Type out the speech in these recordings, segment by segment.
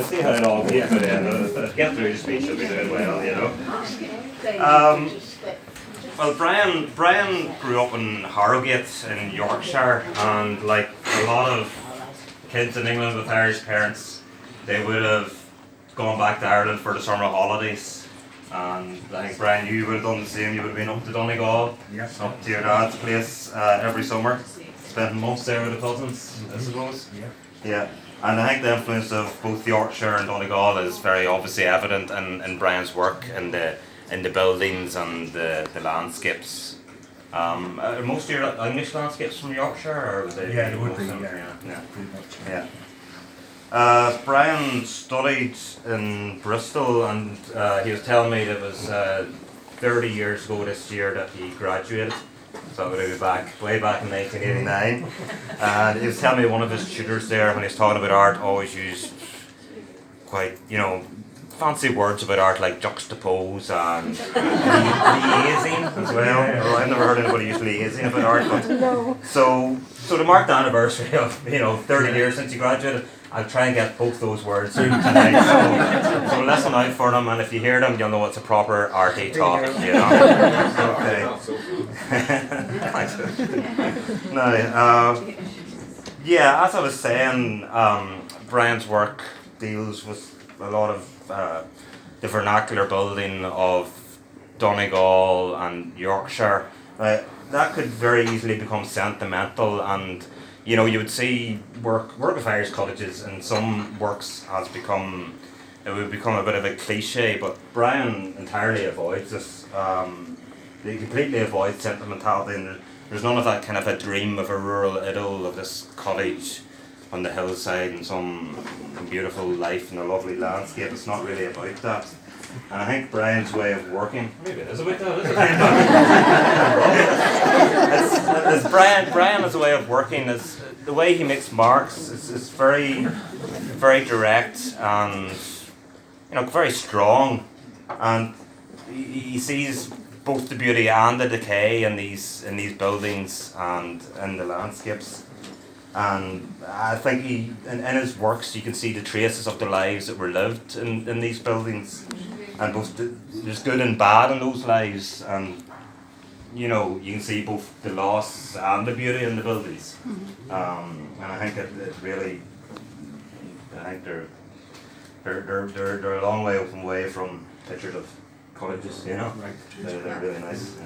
see how it all goes. But get through the speech, you'll be doing well, you know. Well, Brian grew up in Harrogate in Yorkshire, and like a lot of kids in England with Irish parents, they would have gone back to Ireland for the summer holidays. And I think, Brian, you would have done the same. You would have been up to Donegal, up to your dad's place every summer, spending months there with the cousins, I suppose. Yeah. And I think the influence of both Yorkshire and Donegal is very obviously evident in Brian's work in the buildings and the landscapes. Are most of your English landscapes from Yorkshire, or was they? Yeah, it would be. Yeah. Pretty much. Yeah. Brian studied in Bristol, and he was telling me that it was 30 years ago this year that he graduated. So it would be way back in 1989. And he was telling me one of his tutors there, when he was talking about art, always used quite, fancy words about art like juxtapose and liaising as well. I've never heard anybody use liaising about art, but so to mark the anniversary of 30 years since you graduated, I'll try and get both those words out tonight. So listen out for them, and if you hear them, you'll know it's a proper arty talk. Okay. Thanks. No, yeah, as I was saying, Brian's work deals with a lot of the vernacular building of Donegal and Yorkshire. That could very easily become sentimental, and you would see work of Irish cottages in some works it would become a bit of a cliche, but Brian entirely avoids this. He completely avoids sentimentality, and there's none of that kind of a dream of a rural idyll of this cottage on the hillside and some beautiful life and a lovely landscape. It's not really about that. And I think Brian's way of working, maybe it is about that, isn't it? Brian's way of working is the way he makes marks. It's very, very direct and very strong, and he sees both the beauty and the decay in these buildings and in the landscapes. And I think in his works you can see the traces of the lives that were lived in these buildings, and both there's good and bad in those lives, and you can see both the loss and the beauty in the buildings. And I think it really, I think they're a long way away from pictures of cottages, Right. They're really nice.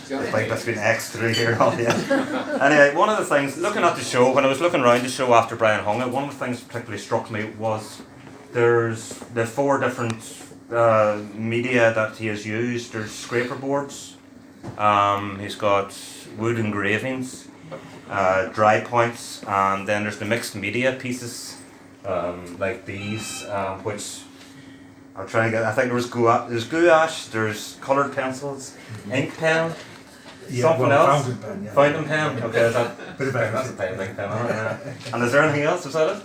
I think that's been X through here. Anyway, one of the things, looking at the show, when I was looking around the show after Brian hung it, one of the things that particularly struck me was there's the 4 different media that he has used. There's scraper boards, he's got wood engravings, dry points, and then there's the mixed media pieces like these, which I'll try and get. I think there's gouache, there's coloured pencils, ink pen, something else. Fountain pen. Okay, is that? Bit of that's a pen, ink pen. And is there anything else? Is that it?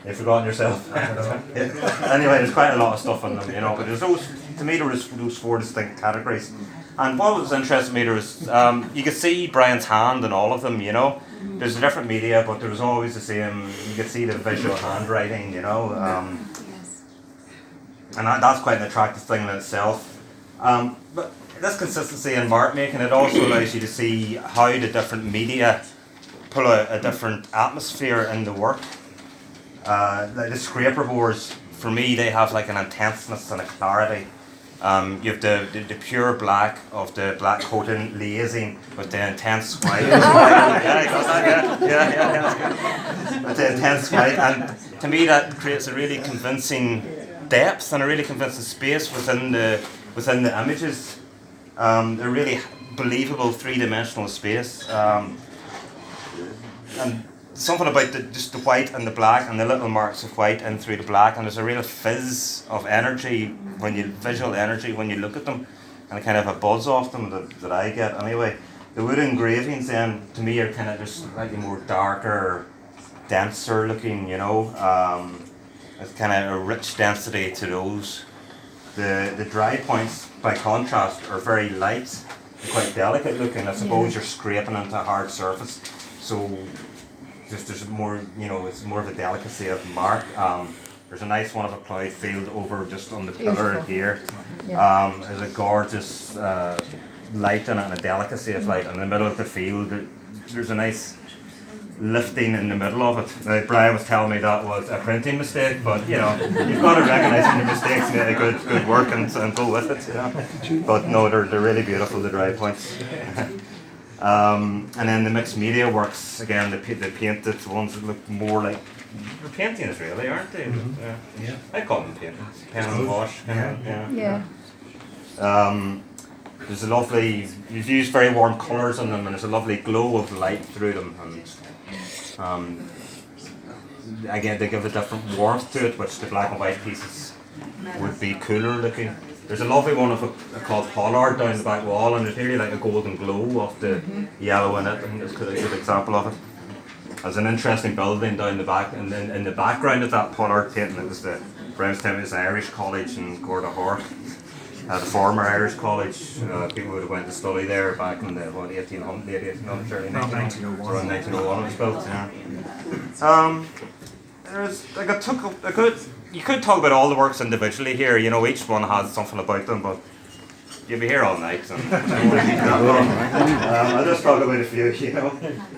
You've forgotten yourself. Anyway, there's quite a lot of stuff in them, but there's to me there was those 4 distinct categories. And what was interesting to me, there was you could see Brian's hand in all of them. There's a different media, but there was always the same. You could see the visual handwriting. And that's quite an attractive thing in itself. But this consistency in mark making, it also allows you to see how the different media pull out a different atmosphere in the work. Like the scraper boards, for me, they have like an intenseness and a clarity. You have the pure black of the black coating liaising with the intense white. With the intense white, and to me that creates a really convincing depth and a really convincing space within the images. They're really believable 3-dimensional space, and something about just the white and the black and the little marks of white in through the black, and there's a real fizz of energy visual energy when you look at them, and a kind of a buzz off them that I get anyway. The wood engravings then to me are kind of just slightly more darker, denser looking, it's kind of a rich density to those. The dry points by contrast are very light, quite delicate looking. I suppose you're scraping into a hard surface, so just there's more, it's more of a delicacy of mark. There's a nice one of a ploughed field over just on the pillar here. There's a gorgeous light in it and a delicacy of light in the middle of the field. There's a nice lifting in the middle of it. Now, Brian was telling me that was a printing mistake, but you've got to recognise when your mistakes and get good work and go with it. But no, they're really beautiful, the dry points. And then the mixed media works again. The painted ones that look more like paintings, really, aren't they? Yeah. I call them paintings. Pen and wash. There's a lovely. You've used very warm colours on them, and there's a lovely glow of light through them, and again they give a different warmth to it, which the black and white pieces would be cooler looking. There's a lovely one called Pollard down the back wall, and there's nearly like a golden glow of the yellow in it. I think that's a good example of it. There's an interesting building down the back, and then in the background of that Pollard painting, it was the Brownstown, it was the Irish College in Gordahork. The former Irish College, people would have went to study there back in the 1800s, late 1800s, early 1901. Around 1901 it was built. There's you could talk about all the works individually here. Each one has something about them, but you'll be here all night. And I'll just talk about a few.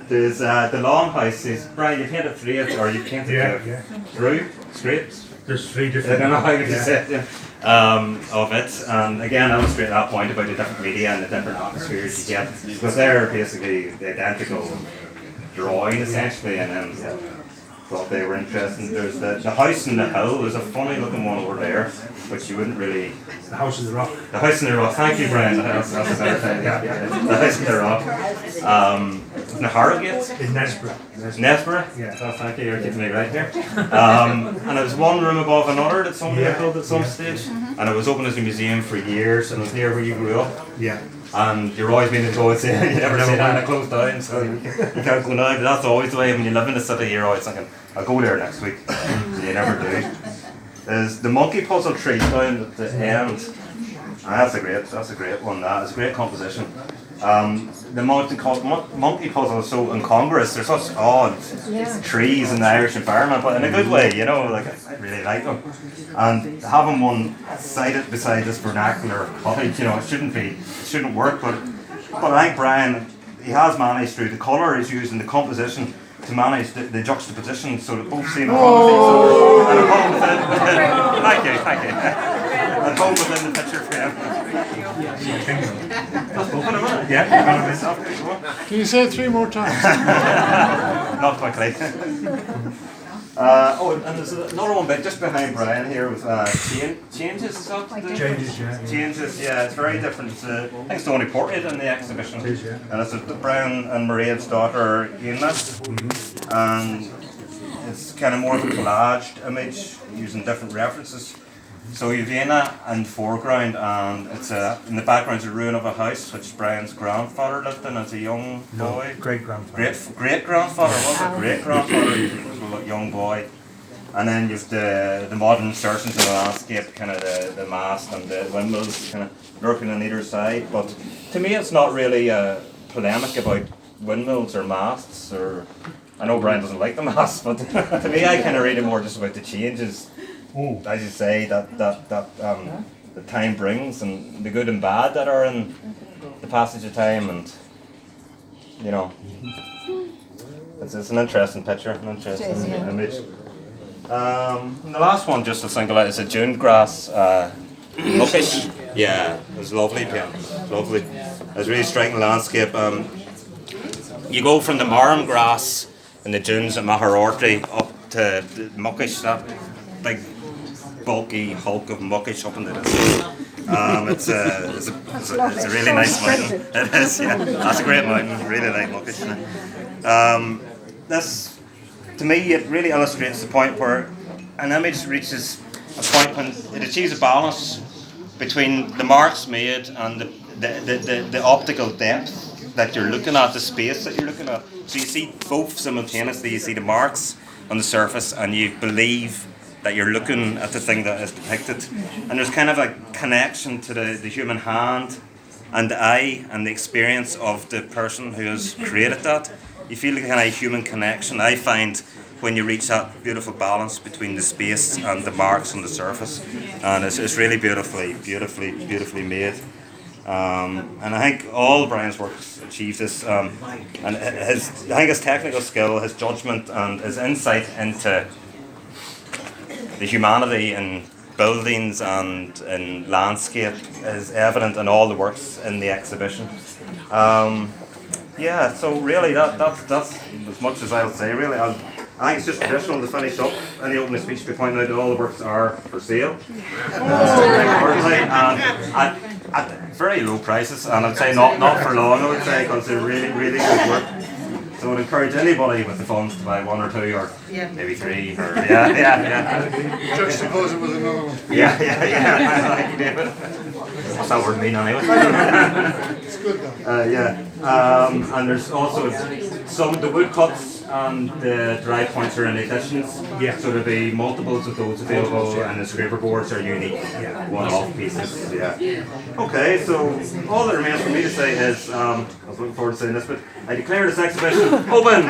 There's the Longhouse. Brian, you painted three, or you painted through scrapes. There's three different. I don't know how you say it. Of it, and again illustrate that point about the different media and the different atmospheres you get, because they're basically the identical drawing essentially, and then thought they were interesting. There's the house in the hill. There's a funny looking one over there, which you wouldn't really. The house in the rock. The house in the rock. Thank you, Brian. That's a better thing. Yeah. The house in the rock. In the Harrogate. In Nesborough. Nesborough? Yeah. Oh, thank you. You're keeping me right here. And it was one room above another that somebody had built at some stage, and it was open as a museum for years. And it was near where you grew up. Yeah. And you're always being told you never see that and it closed down, so you can't go now. But that's always the way when you live in the city. You're always thinking, I'll go there next week. So you never do. There's the monkey puzzle tree down at the end. That's a great one. That is a great composition. The monkey puzzle is so incongruous. They're such odd trees in the Irish environment, but in a good way. I really like them. And having one sited beside this vernacular cottage, it shouldn't work. But I think Brian, he has managed through the colour he's used in the composition to manage the juxtaposition, so that both seem and thank you. And both within the picture frame. Can you say it 3 more times? Not quickly. And there's another one just behind Brian here with changes. Is that changes, yeah. It's very different. I think it's the only portrait in the exhibition. It is, yeah. And it's Brian and Maria's daughter, Una. And it's kind of more of a collaged image using different references. So you've Vienna in the foreground, and it's in the background is a ruin of a house which Brian's grandfather lived in as a young boy. Great-grandfather. Great-grandfather, was it? Great-grandfather, he was a young boy. And then you've the modern insertions in the landscape, kind of the mast and the windmills kind of lurking on either side. But to me it's not really a polemic about windmills or masts, or I know Brian doesn't like the masts, but to me I kind of read it more just about the changes. As you say, that the time brings, and the good and bad that are in the passage of time, and it's an interesting picture, an interesting image. And the last one, just to single out, is a dune grass muckish. Yeah, it was lovely, lovely. It was really striking landscape. You go from the marram grass in the dunes at Maharorty up to the muckish, that big bulky hulk of muckish up in the distance. It's a really nice mountain. It is, yeah. That's a great mountain. Really like muckish. This, to me, it really illustrates the point where an image reaches a point when it achieves a balance between the marks made and the optical depth that you're looking at, the space that you're looking at. So you see both simultaneously. You see the marks on the surface, and you believe that you're looking at the thing that is depicted. And there's kind of a connection to the human hand and the eye and the experience of the person who has created that. You feel a kind of human connection. I find when you reach that beautiful balance between the space and the marks on the surface, and it's really beautifully made. And I think all Brian's works achieve this. And I think his technical skill, his judgment, and his insight into the humanity in buildings and in landscape is evident in all the works in the exhibition. Yeah, so really that's as much as I'll say. Really, I think it's just traditional to finish up any opening speech by pointing out that all the works are for sale. At very low prices, and I'd say not for long, I would say, because they're really good work. So I would encourage anybody with the funds to buy one or two, or maybe three, or yeah. Juxtapose it with another one. Yeah. I like you, David. What's that word mean anyway? It's good though. And there's also some of the woodcuts and the dry points are in additions. Yeah. So there'll be multiples of those available, and the scraper boards are unique, one-off pieces. Yeah. Okay, so all that remains for me to say is, I was looking forward to saying this, but I declare this exhibition open!